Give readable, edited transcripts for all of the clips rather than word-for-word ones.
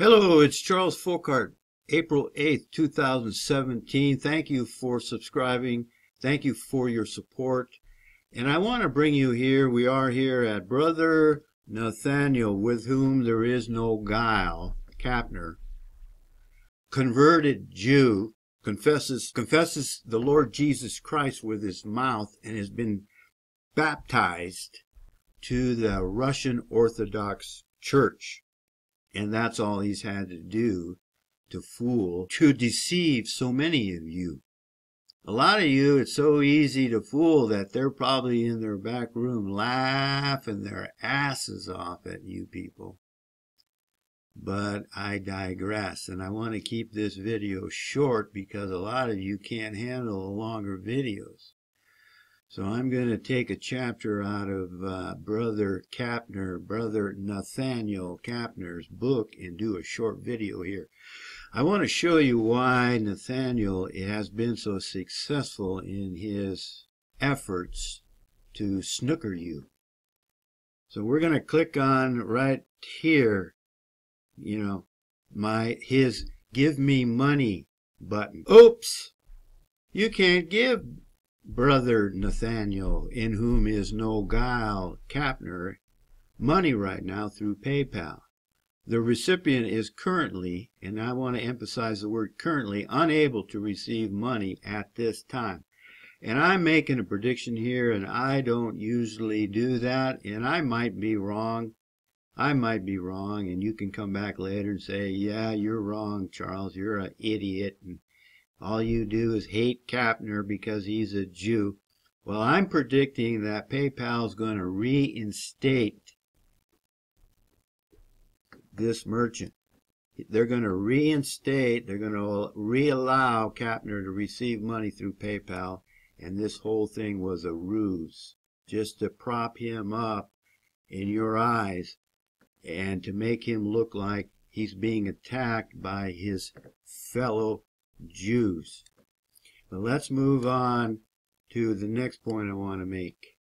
Hello, it's Charles Folkart, April 8th, 2017. Thank you for subscribing. Thank you for your support. And I want to bring you here. We are here at Brother Nathanael, with whom there is no guile, Kapner, converted Jew, confesses the Lord Jesus Christ with his mouth and has been baptized to the Russian Orthodox Church. And that's all he's had to do to deceive so many of you. A lot of you, it's so easy to fool that they're probably in their back room laughing their asses off at you people. But I digress, and I want to keep this video short because a lot of you can't handle the longer videos. So I'm going to take a chapter out of Brother Nathanael Kapner's book and do a short video here. I want to show you why Nathanael has been so successful in his efforts to snooker you. So we're going to click on right here, his give me money button. Oops! You can't give Brother Nathanael, in whom is no guile, Kapner, money right now through PayPal. The recipient is currently, and I want to emphasize the word currently, unable to receive money at this time. And I'm making a prediction here, and I don't usually do that, and I might be wrong. And you can come back later and say, yeah, you're wrong, Charles, you're an idiot, and all you do is hate Kapner because he's a Jew. Well, I'm predicting that PayPal is going to reinstate this merchant. They're going to reinstate, they're going to reallow Kapner to receive money through PayPal, and this whole thing was a ruse, just to prop him up in your eyes and to make him look like he's being attacked by his fellow Jews. But let's move on to the next point I want to make.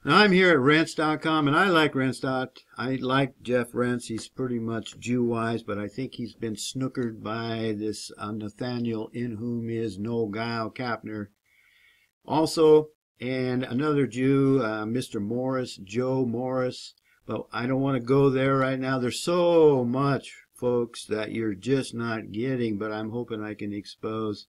Now I'm here at Rense.com, and I like Rense. I like Jeff Rense. He's pretty much Jew-wise, but I think he's been snookered by this Nathanael, in whom is no guile, Kapner. Also, and another Jew, Mr. Morris, Joe Morris. But I don't want to go there right now. There's so much, folks, that you're just not getting, but I'm hoping I can expose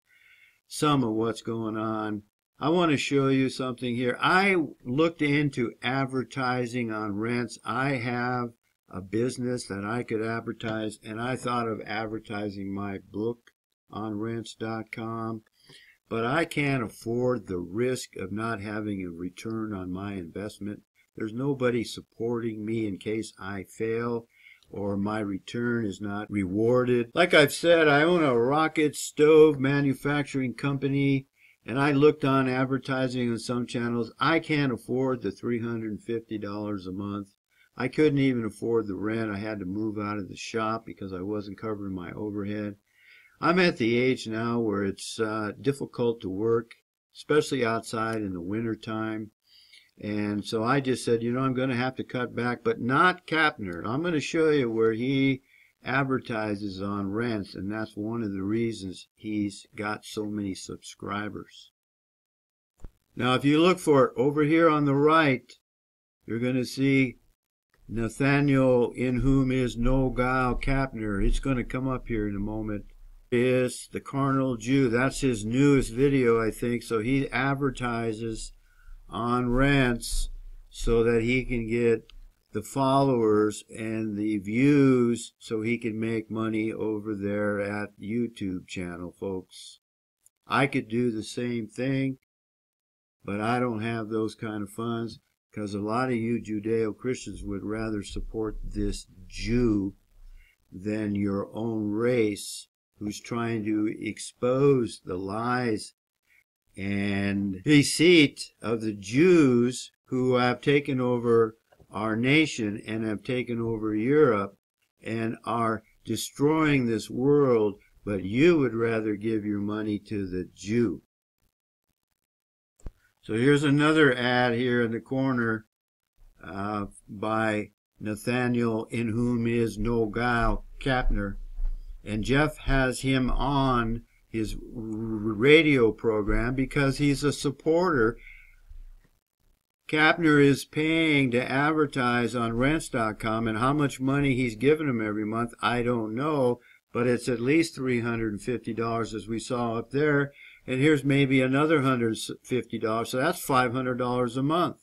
some of what's going on. I want to show you something here. I looked into advertising on Rense. I have a business that I could advertise, and I thought of advertising my book on Rense.com, but I can't afford the risk of not having a return on my investment. There's nobody supporting me in case I fail or my return is not rewarded. Like I've said, I own a rocket stove manufacturing company, and I looked on advertising on some channels. I can't afford the $350 a month. I couldn't even afford the rent. I had to move out of the shop because I wasn't covering my overhead. I'm at the age now where it's difficult to work, especially outside in the winter time. And so I just said, I'm going to have to cut back, but not Kapner. I'm going to show you where he advertises on Rense, and that's one of the reasons he's got so many subscribers. Now, if you look for it over here on the right, you're going to see Nathanael, in whom is no guile, Kapner. It's going to come up here in a moment. Is the carnal Jew. That's his newest video, I think. So he advertises on Rense so that he can get the followers and the views so he can make money over there at YouTube channel, folks. I could do the same thing, but I don't have those kind of funds because a lot of you judeo-christians would rather support this Jew than your own race, who's trying to expose the lies and deceit of the Jews who have taken over our nation and have taken over Europe and are destroying this world, but you would rather give your money to the Jew. So here's another ad here in the corner by Nathanael, in whom is no guile, Kapner. And Jeff has him on his radio program because he's a supporter. Kapner is paying to advertise on rents.com, and how much money he's giving him every month, I don't know, but it's at least $350 as we saw up there, and here's maybe another $150, so that's $500 a month.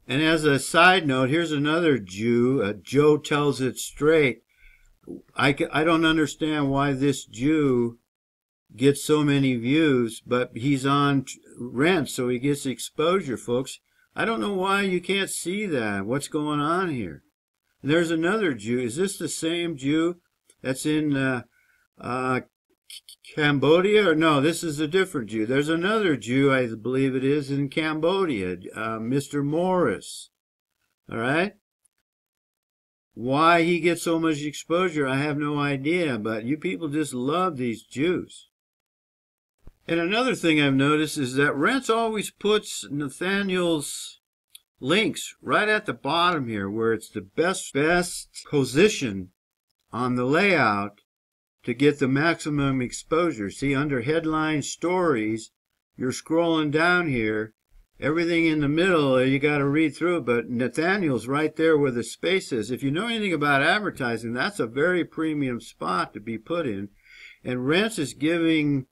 And as a side note, here's another Jew, Joe Tells It Straight. I don't understand why this Jew gets so many views, but he's on rent, so he gets exposure, folks. I don't know why you can't see that. What's going on here? And there's another Jew. Is this the same Jew that's in Cambodia? Or no, this is a different Jew. There's another Jew, I believe it is, in Cambodia, Mr. Morris. All right? Why he gets so much exposure, I have no idea, but you people just love these Jews. And another thing I've noticed is that Rents always puts Nathanael's links right at the bottom here, where it's the best position on the layout to get the maximum exposure. See, under headline stories, you're scrolling down here. Everything in the middle, you got to read through it, but Nathanael's right there where the space is. If you know anything about advertising, that's a very premium spot to be put in. And Rents is giving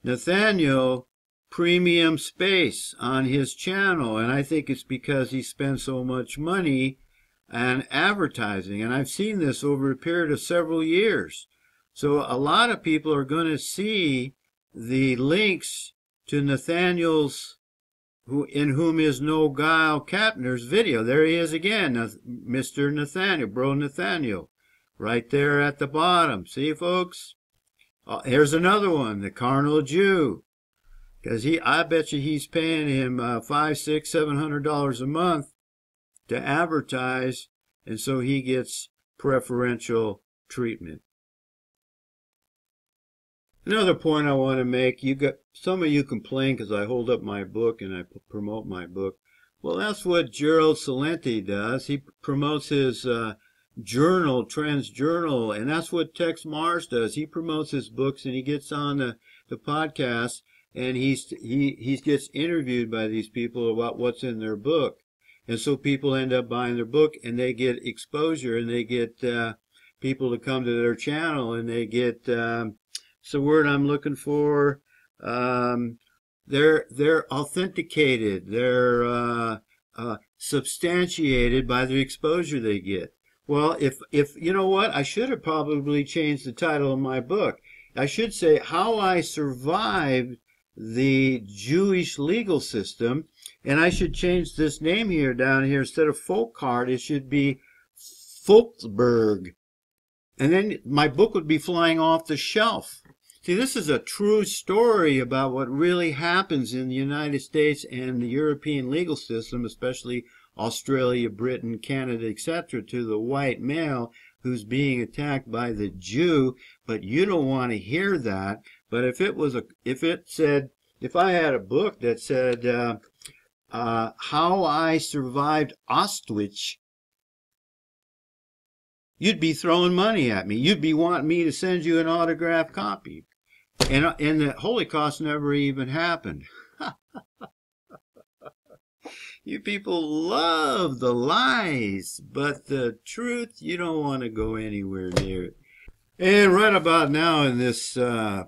Nathanael premium space on his channel, and I think it's because he spends so much money on advertising. And I've seen this over a period of several years. So a lot of people are going to see the links to Nathanael's in whom is no guile, Kapner's video. There he is again, Mr. Nathanael, Bro Nathanael, right there at the bottom. See, folks? Here's another one, the carnal Jew, because I bet you he's paying him $500, $600, $700 a month to advertise, and so he gets preferential treatment. Another point I want to make, some of you complain because I hold up my book and I promote my book. Well, that's what Gerald Celente does. He promotes his journal, Trends Journal, and that's what Tex Mars does. He promotes his books and he gets on the podcast and he gets interviewed by these people about what's in their book. And so people end up buying their book and they get exposure and they get people to come to their channel and they get... it's the word I'm looking for. They're authenticated. They're substantiated by the exposure they get. Well, if you know what, I should have probably changed the title of my book. I should say How I Survived the Jewish Legal System, and I should change this name here down here. Instead of Folkhart, it should be Folksberg. And then my book would be flying off the shelf. See, this is a true story about what really happens in the United States and the European legal system, especially Australia, Britain, Canada, etc., to the white male who's being attacked by the Jew. But you don't want to hear that. But if I had a book that said How I Survived Auschwitz, you'd be throwing money at me. You'd be wanting me to send you an autographed copy. And the Holocaust never even happened. You people love the lies, but the truth, you don't want to go anywhere near it. And right about now in this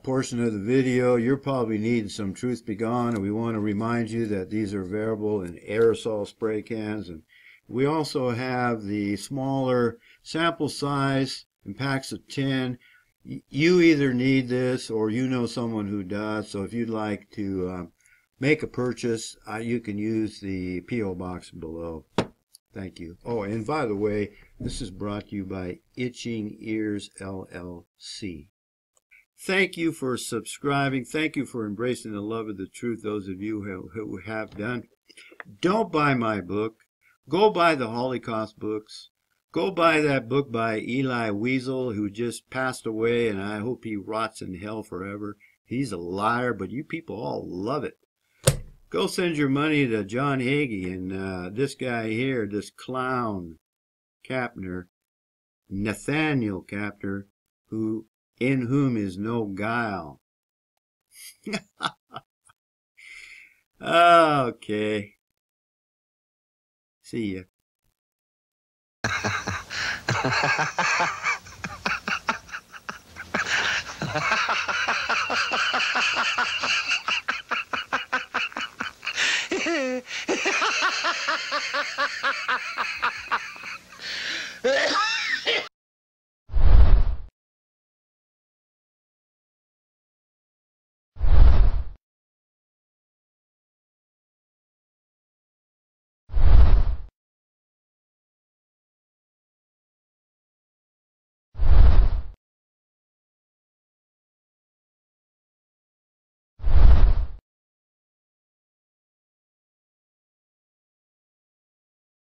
portion of the video, you're probably needing some truth be gone, and we want to remind you that these are available in aerosol spray cans, and we also have the smaller sample size in packs of 10. You either need this or you know someone who does, so if you'd like to make a purchase, you can use the P.O. box below. Thank you. Oh, and by the way, this is brought to you by Itching Ears LLC. Thank you for subscribing. Thank you for embracing the love of the truth, those of you who have done. Don't buy my book. Go buy the Holocaust books. Go buy that book by Eli Wiesel, who just passed away, and I hope he rots in hell forever. He's a liar, but you people all love it. Go send your money to John Hagee and this guy here, this clown. Kapner, Nathanael Kapner, in whom is no guile. Okay. See ya.